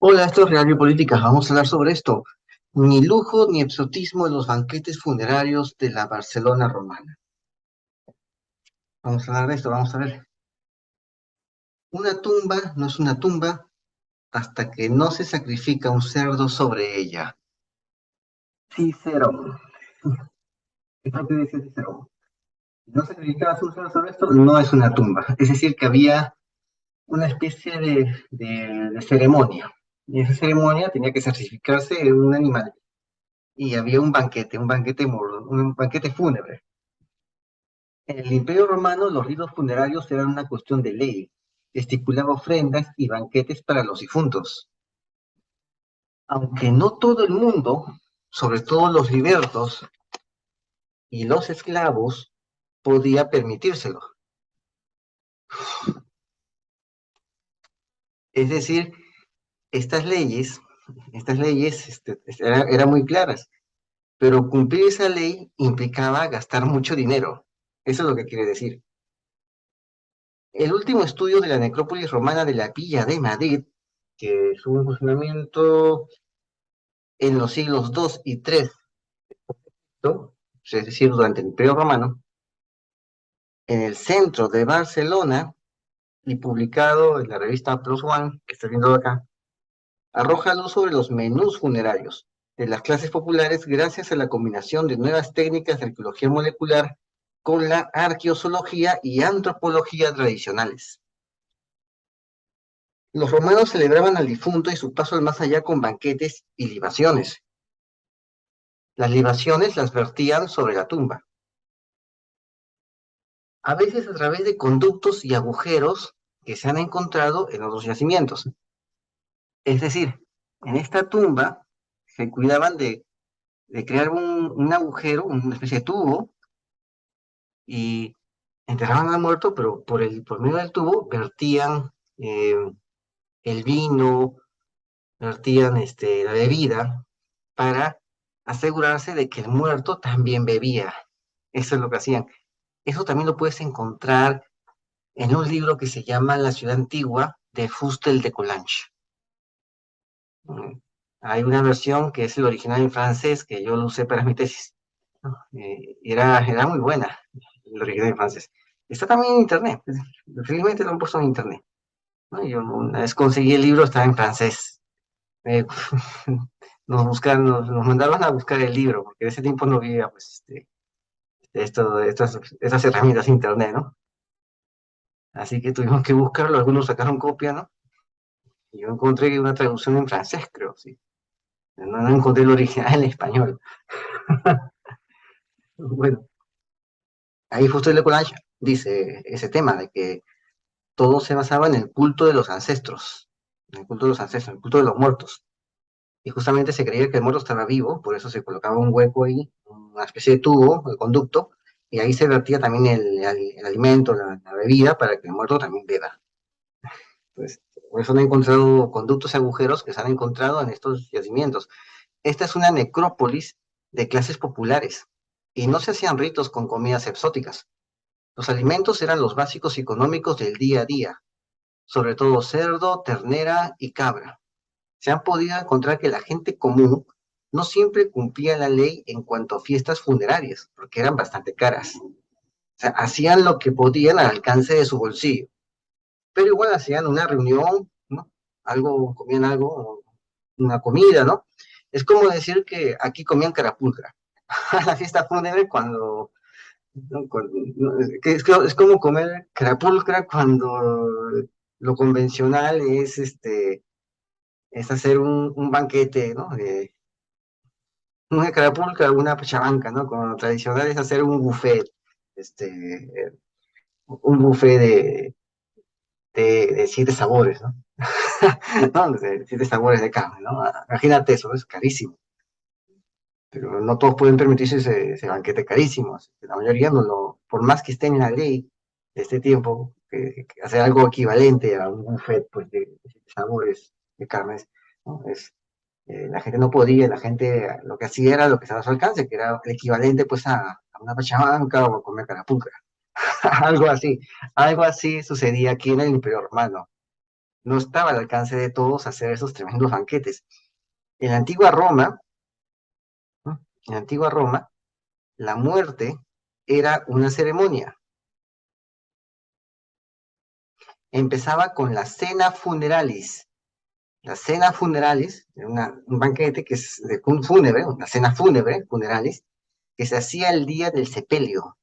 Hola, esto es Real y Política. Vamos a hablar sobre esto. Ni lujo ni exotismo en los banquetes funerarios de la Barcelona romana. Vamos a hablar de esto, vamos a ver. Una tumba no es una tumba hasta que no se sacrifica un cerdo sobre ella. Cicerón. ¿Qué es lo que dice Cicerón? Si no sacrificabas un cerdo sobre esto, no es una tumba. Es decir, que había una especie de ceremonia. Y esa ceremonia tenía que sacrificarse un animal. Y había un banquete fúnebre. En el Imperio Romano, los ritos funerarios eran una cuestión de ley. Estipulaba ofrendas y banquetes para los difuntos. Aunque no todo el mundo, sobre todo los libertos y los esclavos, podía permitírselo. Es decir, estas leyes, eran muy claras, pero cumplir esa ley implicaba gastar mucho dinero. Eso es lo que quiere decir. El último estudio de la necrópolis romana de la Villa de Madrid, que estuvo en funcionamiento en los siglos II y III, ¿no? Es decir, durante el Imperio Romano, en el centro de Barcelona y publicado en la revista Plus One, que estoy viendo acá, arroja luz sobre los menús funerarios de las clases populares gracias a la combinación de nuevas técnicas de arqueología molecular con la arqueozoología y antropología tradicionales. Los romanos celebraban al difunto y su paso al más allá con banquetes y libaciones. Las libaciones las vertían sobre la tumba, a veces a través de conductos y agujeros que se han encontrado en otros yacimientos. Es decir, en esta tumba se cuidaban de crear un agujero, una especie de tubo, y enterraban al muerto, pero por medio del tubo vertían eh, el vino, vertían la bebida para asegurarse de que el muerto también bebía. Eso es lo que hacían. Eso también lo puedes encontrar en un libro que se llama La ciudad antigua de Fustel de Coulanges. Mm, Hay una versión que es el original en francés que yo lo usé para mi tesis, ¿no? Era muy buena, el original en francés. Está también en internet, felizmente lo han puesto en internet, ¿no? Yo una vez conseguí el libro, estaba en francés. Eh, nos mandaron a buscar el libro, porque en ese tiempo no había pues, estas herramientas de internet, ¿no? Así que tuvimos que buscarlo, algunos sacaron copia, ¿no? Y yo encontré una traducción en francés, creo, sí. No encontré el original en español. Bueno, ahí justo Le Collage dice ese tema de que todo se basaba en el culto de los ancestros, en el culto de los ancestros, en el culto de los muertos. Y justamente se creía que el muerto estaba vivo, por eso se colocaba un hueco ahí, una especie de tubo, de conducto, y ahí se vertía también el alimento, la bebida, para que el muerto también beba. Pues, por eso han encontrado conductos y agujeros que se han encontrado en estos yacimientos. Esta es una necrópolis de clases populares y no se hacían ritos con comidas exóticas. Los alimentos eran los básicos y económicos del día a día, sobre todo cerdo, ternera y cabra. Se han podido encontrar que la gente común no siempre cumplía la ley en cuanto a fiestas funerarias, porque eran bastante caras. O sea, hacían lo que podían al alcance de su bolsillo, pero igual hacían una reunión, ¿no? Comían algo, una comida, ¿no? Es como decir que aquí comían carapulcra. La fiesta fúnebre cuando, ¿no? Es como comer carapulcra cuando lo convencional es hacer un banquete, ¿no? Una carapulcra, una pachamanca, ¿no? Como lo tradicional es hacer un buffet, un buffet de siete sabores, ¿no? ¿No? De siete sabores de carne, ¿no? Imagínate eso, es carísimo. Pero no todos pueden permitirse ese banquete carísimo. Así que la mayoría no lo, por más que esté en la ley de este tiempo, que hacer algo equivalente a un buffet pues, de sabores de carnes, ¿no? La gente no podía, la gente lo que hacía era lo que estaba a su alcance, que era el equivalente pues a una pachamanca o a comer carapulcra. algo así, algo así sucedía aquí en el Imperio Romano. no estaba al alcance de todos hacer esos tremendos banquetes. En la antigua Roma, ¿no? En la antigua Roma, la muerte era una ceremonia. Empezaba con la cena funeralis. La cena funeralis, un banquete que es de un fúnebre, una cena fúnebre, funeralis, que se hacía el día del sepelio,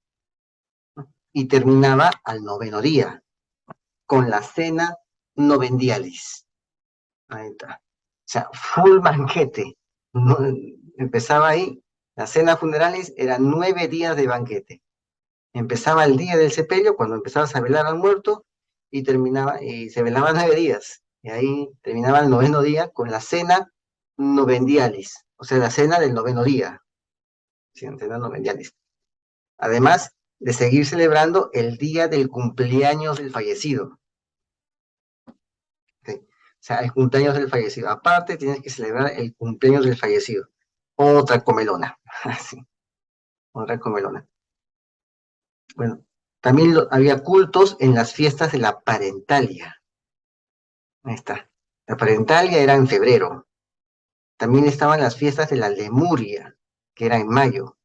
¿no? Y terminaba al noveno día, con la cena novendialis. Ahí está. O sea, full banquete. No, empezaba ahí. La cena funeralis era 9 días de banquete. Empezaba el día del sepelio, cuando empezabas a velar al muerto, y terminaba, y se velaba 9 días. Y ahí terminaba el noveno día con la cena novendialis, o sea, la cena del noveno día. Sí, cena novendialis. Además de seguir celebrando el día del cumpleaños del fallecido. ¿Sí? O sea, el cumpleaños del fallecido. Aparte, tienes que celebrar el cumpleaños del fallecido. Otra comelona. Así, otra comelona. Bueno, también había cultos en las fiestas de la parentalia. Ahí está. La parentalia era en febrero. También estaban las fiestas de la Lemuria, que era en mayo,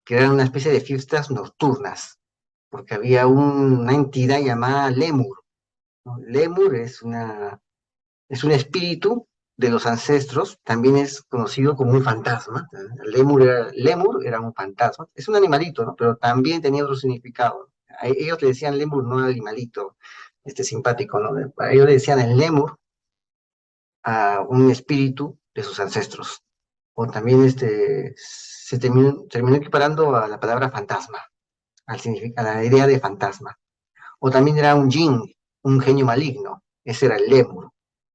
que eran una especie de fiestas nocturnas, porque había una entidad llamada Lemur, ¿no? Lemur es un espíritu de los ancestros, también es conocido como un fantasma. Lemur era un fantasma, es un animalito, ¿no? Pero también tenía otro significado. Ellos le decían Lemur, no al animalito simpático, ¿no? A ellos le decían el Lemur a un espíritu de sus ancestros. O también se terminó equiparando a la palabra fantasma, a la idea de fantasma. O también era un jinn, un genio maligno, ese era el Lemur.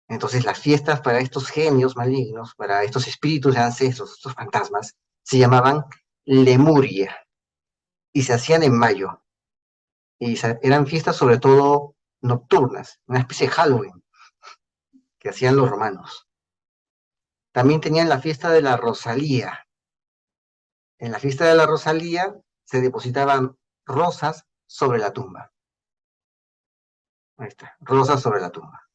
Entonces las fiestas para estos genios malignos, para estos espíritus de ancestros, estos fantasmas, se llamaban Lemuria y se hacían en mayo. Y eran fiestas sobre todo nocturnas, una especie de Halloween que hacían los romanos. También tenían la fiesta de la Rosalía. En la fiesta de la Rosalía se depositaban rosas sobre la tumba. Ahí está, rosas sobre la tumba.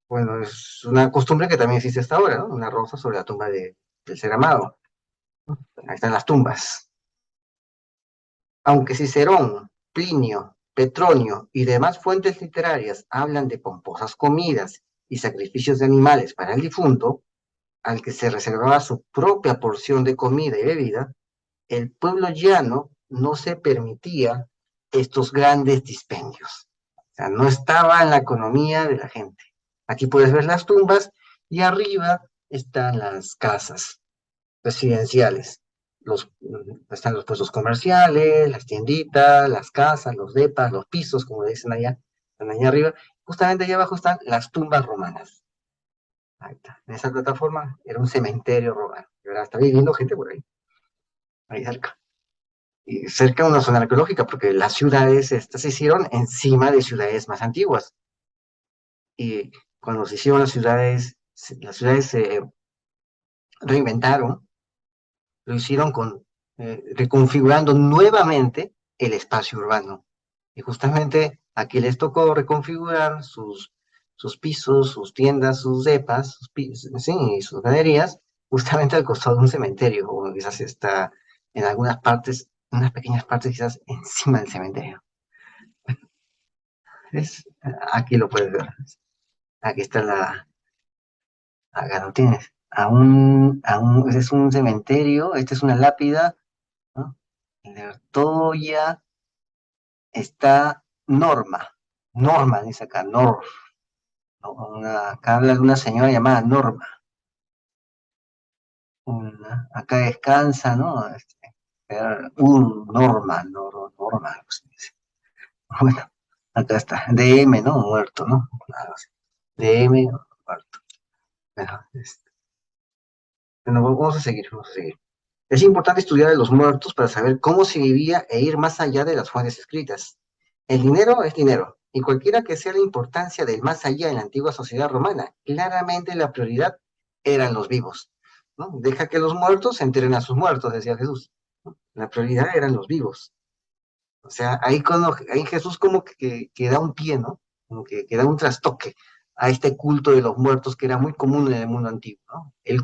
Bueno, es una costumbre que también existe hasta ahora, ¿no? Una rosa sobre la tumba del ser amado. Ahí están las tumbas. Aunque Cicerón, Plinio, Petronio y demás fuentes literarias hablan de pomposas comidas y sacrificios de animales para el difunto, al que se reservaba su propia porción de comida y bebida, el pueblo llano no se permitía estos grandes dispendios. O sea, no estaba en la economía de la gente. Aquí puedes ver las tumbas y arriba están las casas residenciales. Están los puestos comerciales, las tienditas, las casas, los depas, los pisos, como dicen allá, están allá arriba. Justamente allá abajo están las tumbas romanas. Ahí está. En esa plataforma era un cementerio romano. Y ahora está viviendo gente por ahí cerca. Y cerca de una zona arqueológica, porque las ciudades estas se hicieron encima de ciudades más antiguas. Y cuando se hicieron las ciudades se reinventaron, lo hicieron reconfigurando nuevamente el espacio urbano. Y justamente aquí les tocó reconfigurar sus pisos, sus tiendas, sus depas, sí, sus galerías, justamente al costado de un cementerio, o quizás está en algunas partes, unas pequeñas partes quizás encima del cementerio. Aquí lo puedes ver. Aquí está acá lo tienes. Ese es un cementerio, esta es una lápida, ¿no? En Lertoya está Norma dice acá, ¿no? Acá habla de una señora llamada Norma. Acá descansa, ¿no? Norma, pues, dice. Bueno, acá está, DM, ¿no? Muerto, ¿no? Claro, sí. DM, muerto. Bueno, bueno, vamos a seguir. Es importante estudiar a los muertos para saber cómo se vivía e ir más allá de las fuentes escritas. El dinero es dinero, y cualquiera que sea la importancia del más allá en la antigua sociedad romana, claramente la prioridad eran los vivos, ¿no? Deja que los muertos se enteren a sus muertos, decía Jesús, ¿no? La prioridad eran los vivos. O sea, ahí Jesús como que da un pie, ¿no? como que da un trastoque a este culto de los muertos que era muy común en el mundo antiguo, ¿no? Él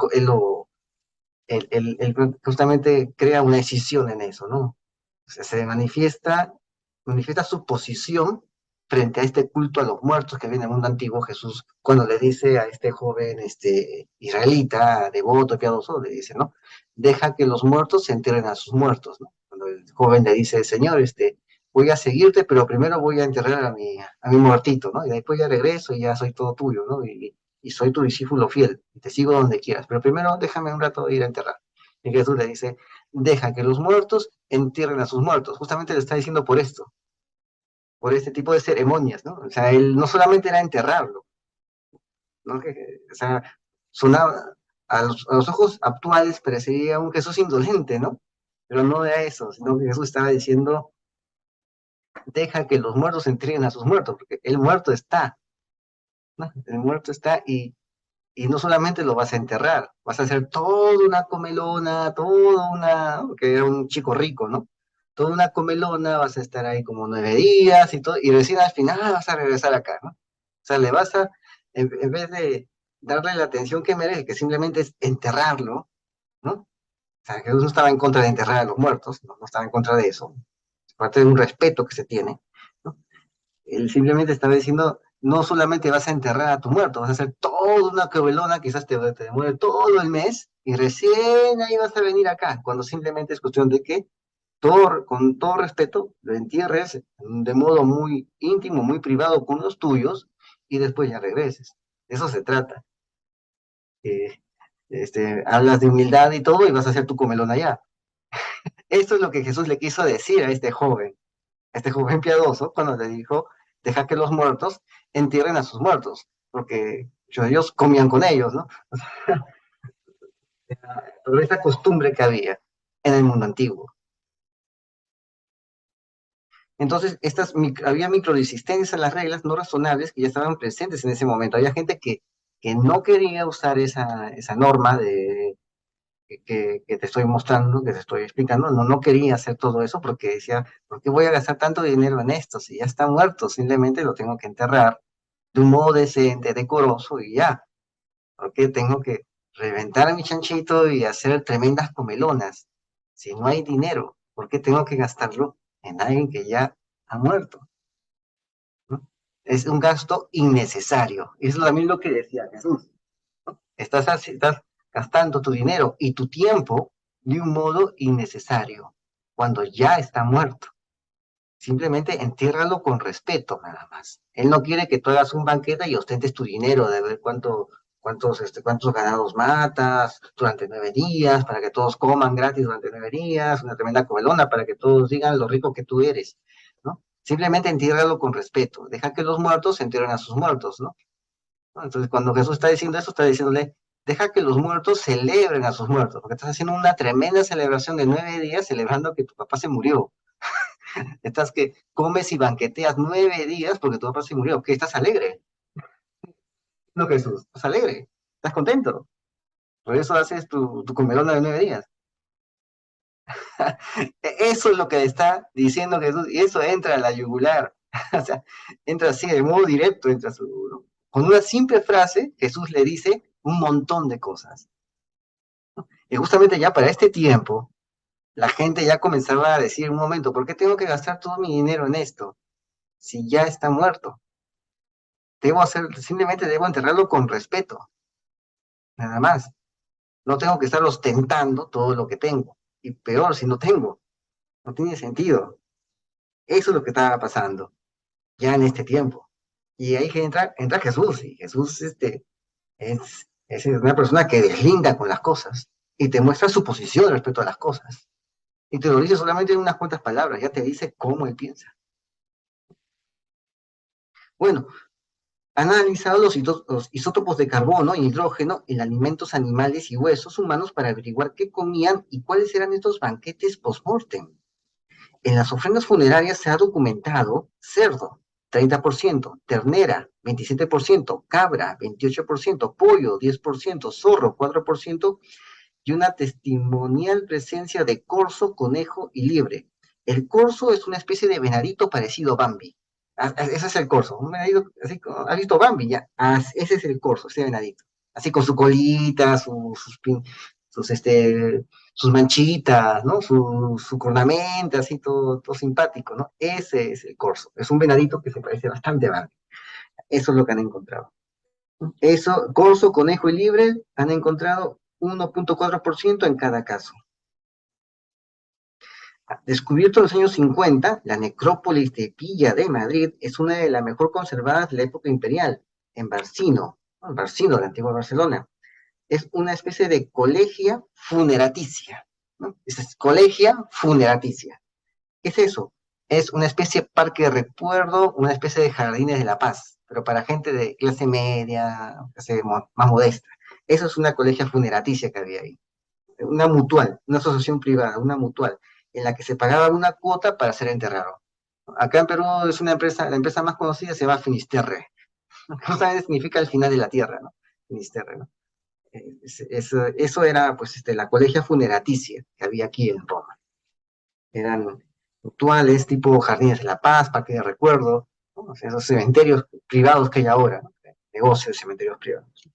justamente crea una decisión en eso, ¿no? O sea, manifiesta su posición frente a este culto a los muertos que viene del mundo antiguo. Jesús, cuando le dice a este joven israelita, devoto, piadoso, le dice, ¿no? Deja que los muertos se entierren a sus muertos, ¿no? Cuando el joven le dice, Señor, voy a seguirte, pero primero voy a enterrar a mi muertito, ¿no? Y después ya regreso y ya soy todo tuyo, ¿no? Y soy tu discípulo fiel, y te sigo donde quieras, pero primero déjame un rato ir a enterrar. Y Jesús le dice, deja que los muertos entierren a sus muertos. Justamente le está diciendo por esto, por este tipo de ceremonias, ¿no? O sea, él no solamente era enterrarlo, ¿no? O sea, sonaba, a los ojos actuales parecería un Jesús indolente, ¿no? Pero no era eso, sino que Jesús estaba diciendo, deja que los muertos entreguen a sus muertos, porque el muerto está, ¿no? El muerto está y no solamente lo vas a enterrar, vas a hacer toda una comelona, porque era un chico rico, ¿no? Toda una comelona, vas a estar ahí como 9 días y todo, y recién al final vas a regresar acá, ¿no? O sea, en vez de darle la atención que merece, que simplemente es enterrarlo, ¿no? O sea, Jesús no estaba en contra de enterrar a los muertos, no estaba en contra de eso, es parte de un respeto que se tiene, ¿no? Él simplemente estaba diciendo, no solamente vas a enterrar a tu muerto, vas a hacer toda una cabelona, quizás te demore todo el mes, y recién ahí vas a venir acá, cuando simplemente es cuestión de que, con todo respeto, lo entierres de modo muy íntimo, muy privado con los tuyos, y después ya regreses. De eso se trata. Eh, Hablas de humildad y todo, y vas a hacer tu comelón allá. Esto es lo que Jesús le quiso decir a este joven piadoso, cuando le dijo, deja que los muertos entierren a sus muertos, porque ellos comían con ellos, ¿no? Toda esta costumbre que había en el mundo antiguo. Entonces, había microdesistencias a las reglas no razonables que ya estaban presentes en ese momento. Había gente que no quería usar esa norma que te estoy mostrando, que te estoy explicando, no quería hacer todo eso porque decía, ¿por qué voy a gastar tanto dinero en esto? Si ya está muerto, simplemente lo tengo que enterrar de un modo decente, decoroso y ya. Porque tengo que reventar mi chanchito y hacer tremendas comelonas. Si no hay dinero, ¿por qué tengo que gastarlo en alguien que ya ha muerto? ¿No? Es un gasto innecesario. Eso también lo que decía Jesús. Estás gastando tu dinero y tu tiempo de un modo innecesario, cuando ya está muerto. Simplemente entiérralo con respeto, nada más. Él no quiere que tú hagas un banquete y ostentes tu dinero de ver cuántos ganados matas durante 9 días, para que todos coman gratis durante 9 días, una tremenda comelona para que todos digan lo rico que tú eres, ¿no? Simplemente entiérralo con respeto. Deja que los muertos se entierren a sus muertos, ¿no? Entonces, cuando Jesús está diciendo eso, está diciéndole, deja que los muertos celebren a sus muertos, porque estás haciendo una tremenda celebración de 9 días celebrando que tu papá se murió. Estás que comes y banqueteas 9 días porque tu papá se murió. ¿Qué? ¿Estás alegre? No, Jesús, estás alegre, estás contento. Por eso haces tu comelona de 9 días. Eso es lo que está diciendo Jesús, y eso entra a la yugular. O sea, entra así, de modo directo, ¿no? Con una simple frase, Jesús le dice un montón de cosas. Y justamente ya para este tiempo, la gente ya comenzaba a decir, un momento, ¿por qué tengo que gastar todo mi dinero en esto? Si ya está muerto. Simplemente debo enterrarlo con respeto, nada más. No tengo que estar ostentando todo lo que tengo. Y peor si no tengo. No tiene sentido. Eso es lo que estaba pasando ya en este tiempo. Y ahí que entra Jesús. Y Jesús es una persona que deslinda con las cosas y te muestra su posición respecto a las cosas. Y te lo dice solamente en unas cuantas palabras. Ya te dice cómo él piensa. Bueno, han analizado los isótopos de carbono e hidrógeno en alimentos animales y huesos humanos para averiguar qué comían y cuáles eran estos banquetes post-mortem. En las ofrendas funerarias se ha documentado cerdo, 30%, ternera, 27%, cabra, 28%, pollo, 10%, zorro, 4%, y una testimonial presencia de corzo, conejo y liebre. El corzo es una especie de venadito parecido a Bambi. Ese es el corzo, un venadito, así, ¿has visto Bambi? Ya, ese es el corzo, ese venadito. Así con su colita, sus manchitas, ¿no? Su cornamenta, así todo simpático, ¿no? Ese es el corzo. Es un venadito que se parece bastante a Bambi. Eso es lo que han encontrado. Eso, corzo, conejo y libre, han encontrado 1,4% en cada caso. Descubierto en los años 50, la necrópolis de Villa de Madrid es una de las mejor conservadas de la época imperial, en Barcino, ¿no? En Barcino, la antigua Barcelona. Es una especie de colegia funeraticia, ¿no? Es colegia funeraticia. ¿Qué es eso? Es una especie de parque de recuerdo, una especie de jardines de la paz, pero para gente de clase media, más modesta. Eso es una colegia funeraticia que había ahí, una mutual, una asociación privada, una mutual, en la que se pagaba una cuota para ser enterrado. Acá en Perú es una empresa, la empresa más conocida se llama Finisterre. Justamente significa el final de la tierra, ¿no? Finisterre, ¿no? Eso era, pues, la colegia funeraticia que había aquí en Roma. Eran mutuales, tipo Jardines de la Paz, Parque de Recuerdo, ¿no? O sea, esos cementerios privados que hay ahora, ¿no? Negocios de cementerios privados.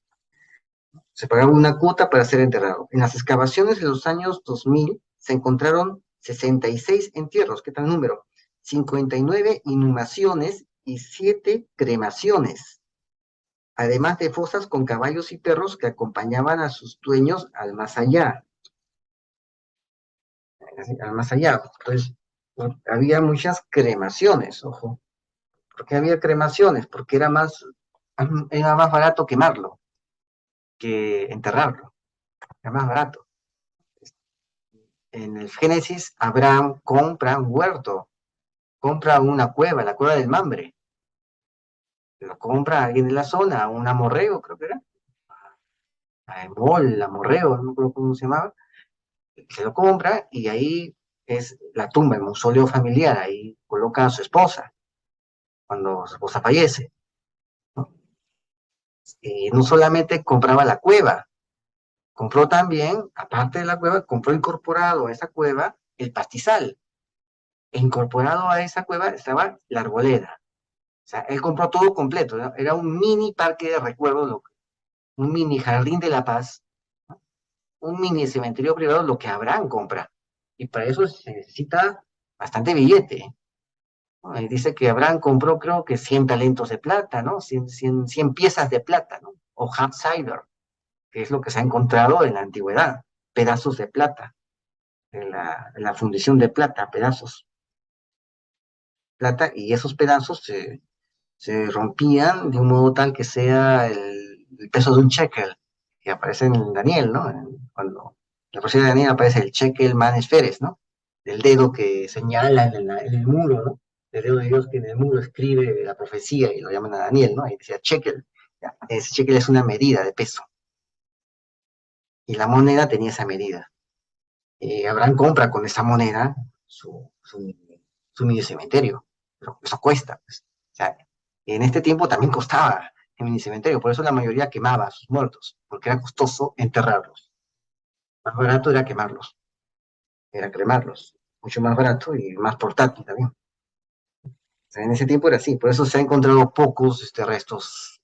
Se pagaba una cuota para ser enterrado. En las excavaciones de los años 2000 se encontraron 66 entierros, ¿qué tal número? 59 inhumaciones y 7 cremaciones, además de fosas con caballos y perros que acompañaban a sus dueños al más allá. Al más allá. Entonces, había muchas cremaciones, ojo. ¿Por qué había cremaciones? Porque era más barato quemarlo que enterrarlo. Era más barato. En el Génesis, Abraham compra un huerto, compra una cueva, la cueva del Mambre. Lo compra alguien de la zona, un amorreo, creo que era. Mol, amorreo, no me acuerdo cómo se llamaba. Se lo compra y ahí es la tumba, el mausoleo familiar. Ahí coloca a su esposa cuando su esposa fallece, ¿no? Y no solamente compraba la cueva, compró también, aparte de la cueva, compró incorporado a esa cueva el pastizal. E incorporado a esa cueva estaba la arboleda. O sea, él compró todo completo, ¿no? Era un mini parque de recuerdos, un mini jardín de la paz, un mini cementerio privado, lo que Abraham compra. Y para eso se necesita bastante billete, ¿no? Y dice que Abraham compró, creo que 100 talentos de plata, ¿no? 100 piezas de plata, ¿no? O Hapsider, que es lo que se ha encontrado en la antigüedad, pedazos de plata, en la fundición de plata, pedazos de plata, y esos pedazos se rompían de un modo tal que sea el peso de un shekel, que aparece en Daniel, ¿no? Cuando en la profecía de Daniel aparece el shekel manes feres, ¿no? El dedo que señala en el muro, ¿no? El dedo de Dios que en el muro escribe la profecía y lo llaman a Daniel, ¿no? Ahí decía shekel. Ya, ese shekel es una medida de peso. Y la moneda tenía esa medida. Abraham compra con esa moneda su mini cementerio. Pero eso cuesta, pues. O sea, en este tiempo también costaba el mini cementerio, por eso la mayoría quemaba a sus muertos, porque era costoso enterrarlos. Más barato era quemarlos, era cremarlos, mucho más barato y más portátil también. O sea, en ese tiempo era así, por eso se han encontrado pocos restos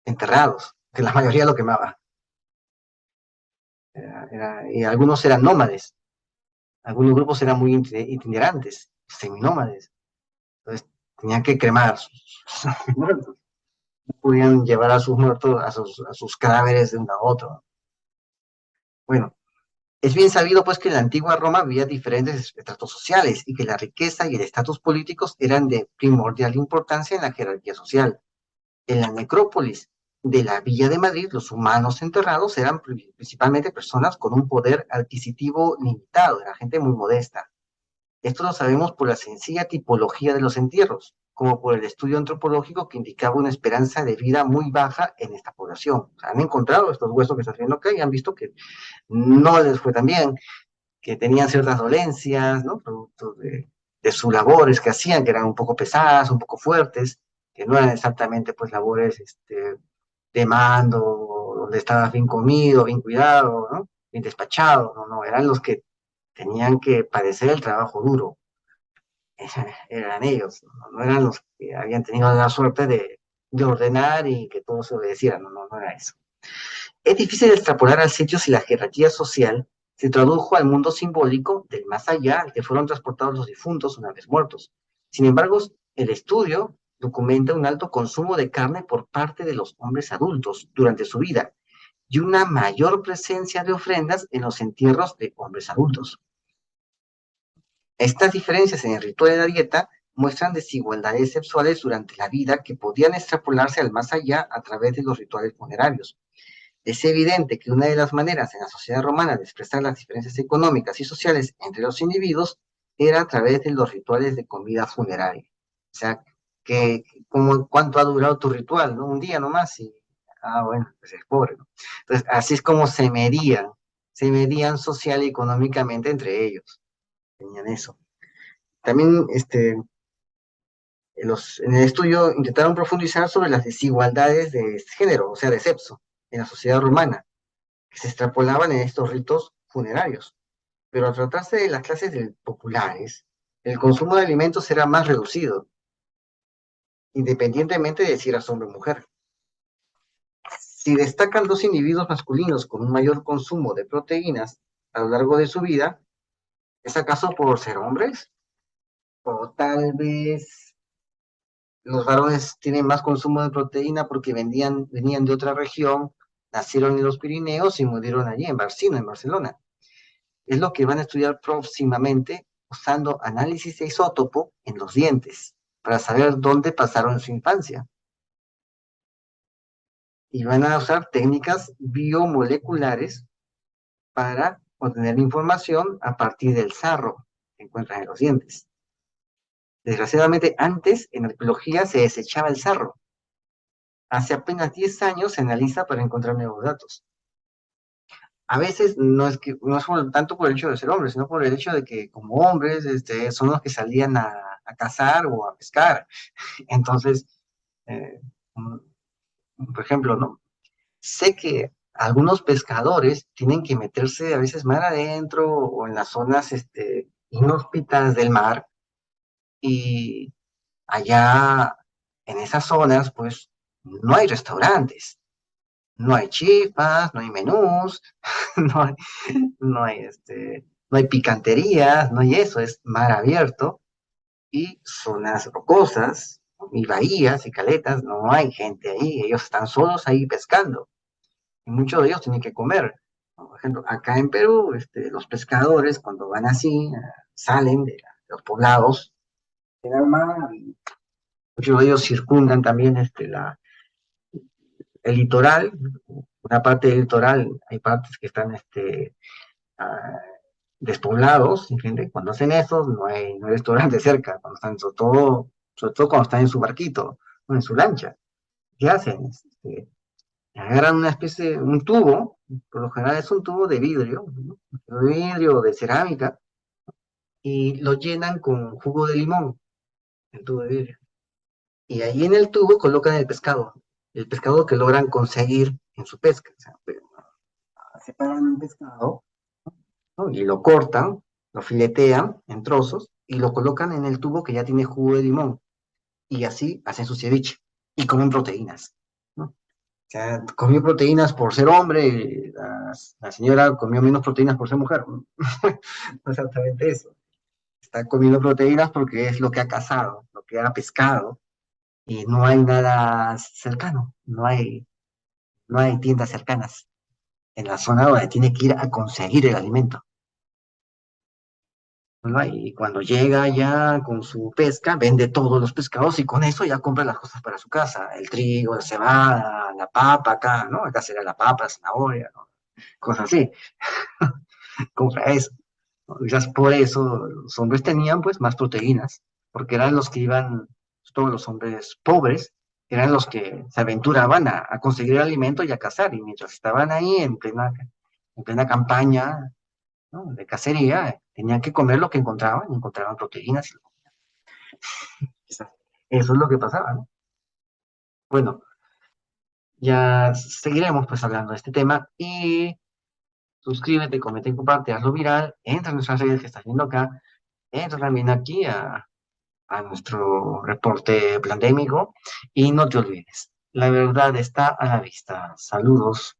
enterrados, que la mayoría lo quemaba. Y algunos eran nómades, algunos grupos eran muy itinerantes, seminómades. Entonces tenían que cremar sus muertos. No podían llevar a sus muertos, a sus cadáveres de uno a otro. Bueno, es bien sabido pues que en la antigua Roma había diferentes estratos sociales y que la riqueza y el estatus políticos eran de primordial importancia en la jerarquía social. En la necrópolis de la Villa de Madrid, los humanos enterrados eran principalmente personas con un poder adquisitivo limitado, era gente muy modesta. Esto lo sabemos por la sencilla tipología de los entierros, como por el estudio antropológico que indicaba una esperanza de vida muy baja en esta población. O sea, han encontrado estos huesos que están viendo acá y han visto que no les fue tan bien, que tenían ciertas dolencias, ¿no? Producto de sus labores que hacían, que eran un poco pesadas, un poco fuertes, que no eran exactamente pues labores de mando, donde estabas bien comido, bien cuidado, ¿no? Bien despachado, no, no, eran los que tenían que padecer el trabajo duro. eran ellos, no eran los que habían tenido la suerte de ordenar y que todos se obedecieran, no era eso. Es difícil extrapolar al sitio si la jerarquía social se tradujo al mundo simbólico del más allá al que fueron transportados los difuntos una vez muertos. Sin embargo, el estudio documenta un alto consumo de carne por parte de los hombres adultos durante su vida y una mayor presencia de ofrendas en los entierros de hombres adultos. Estas diferencias en el ritual de la dieta muestran desigualdades sexuales durante la vida que podían extrapolarse al más allá a través de los rituales funerarios. Es evidente que una de las maneras en la sociedad romana de expresar las diferencias económicas y sociales entre los individuos era a través de los rituales de comida funeraria. O sea, como cuánto ha durado tu ritual, ¿no? Un día nomás y, bueno, pues es pobre, ¿no? Entonces, así es como se medían social y económicamente entre ellos. Tenían eso. También, en el estudio intentaron profundizar sobre las desigualdades de género, o sea, de sexo, en la sociedad romana que se extrapolaban en estos ritos funerarios. Pero al tratarse de las populares, el consumo de alimentos era más reducido, independientemente de si eras hombre o mujer. Si destacan dos individuos masculinos con un mayor consumo de proteínas a lo largo de su vida, ¿es acaso por ser hombres? O tal vez los varones tienen más consumo de proteína porque venían de otra región, nacieron en los Pirineos y murieron allí, en Barcino, en Barcelona. Es lo que van a estudiar próximamente usando análisis de isótopo en los dientes para saber dónde pasaron su infancia. Y van a usar técnicas biomoleculares para obtener información a partir del sarro que encuentran en los dientes. Desgraciadamente, antes en arqueología se desechaba el sarro. Hace apenas 10 años se analiza para encontrar nuevos datos. A veces no es tanto por el hecho de ser hombres, sino por el hecho de que como hombres son los que salían a cazar o a pescar. Entonces, eh, por ejemplo, ¿no? Sé que algunos pescadores tienen que meterse a veces mar adentro o en las zonas inhóspitas del mar y allá en esas zonas pues no hay restaurantes, no hay chifas, no hay menús, no hay, no hay picanterías, no hay eso, es mar abierto y zonas rocosas y bahías y caletas, no hay gente ahí, ellos están solos ahí pescando y muchos de ellos tienen que comer. Por ejemplo, acá en Perú, los pescadores cuando van así, salen de los poblados, en el mar, y muchos de ellos circundan también el litoral, una parte del litoral, hay partes que están ah, despoblados, ¿entiendes? Cuando hacen eso, no hay restaurante cerca, cuando están, sobre todo cuando están en su barquito, o en su lancha. ¿Qué hacen? Agarran una especie, un tubo, por lo general es un tubo de vidrio, ¿no? De vidrio o de cerámica, y lo llenan con jugo de limón, el tubo de vidrio. Y ahí en el tubo colocan el pescado que logran conseguir en su pesca. O sea, separan un pescado, ¿no? Y lo cortan, lo filetean en trozos y lo colocan en el tubo que ya tiene jugo de limón. Y así hacen su ceviche y comen proteínas, ¿no? O sea, comió proteínas por ser hombre, la señora comió menos proteínas por ser mujer. No exactamente eso. Está comiendo proteínas porque es lo que ha cazado, lo que ha pescado, y no hay nada cercano, no hay tiendas cercanas en la zona donde tiene que ir a conseguir el alimento. No hay. Y cuando llega ya con su pesca, vende todos los pescados y con eso ya compra las cosas para su casa, el trigo, la cebada, la papa acá, ¿no? Acá será la papa, la zanahoria, ¿no? Cosas así. Compra eso, ¿no? Quizás por eso los hombres tenían pues más proteínas, porque eran los que iban, todos los hombres pobres, eran los que se aventuraban a conseguir alimento y a cazar, y mientras estaban ahí en plena campaña, ¿no? De cacería, tenían que comer lo que encontraban, y encontraban proteínas. Quizás eso es lo que pasaba, ¿no? Bueno, ya seguiremos pues hablando de este tema y suscríbete, comenta y comparte, hazlo viral, entra en nuestras redes que estás viendo acá. Entra también aquí a nuestro reporte pandémico y no te olvides, la verdad está a la vista. Saludos.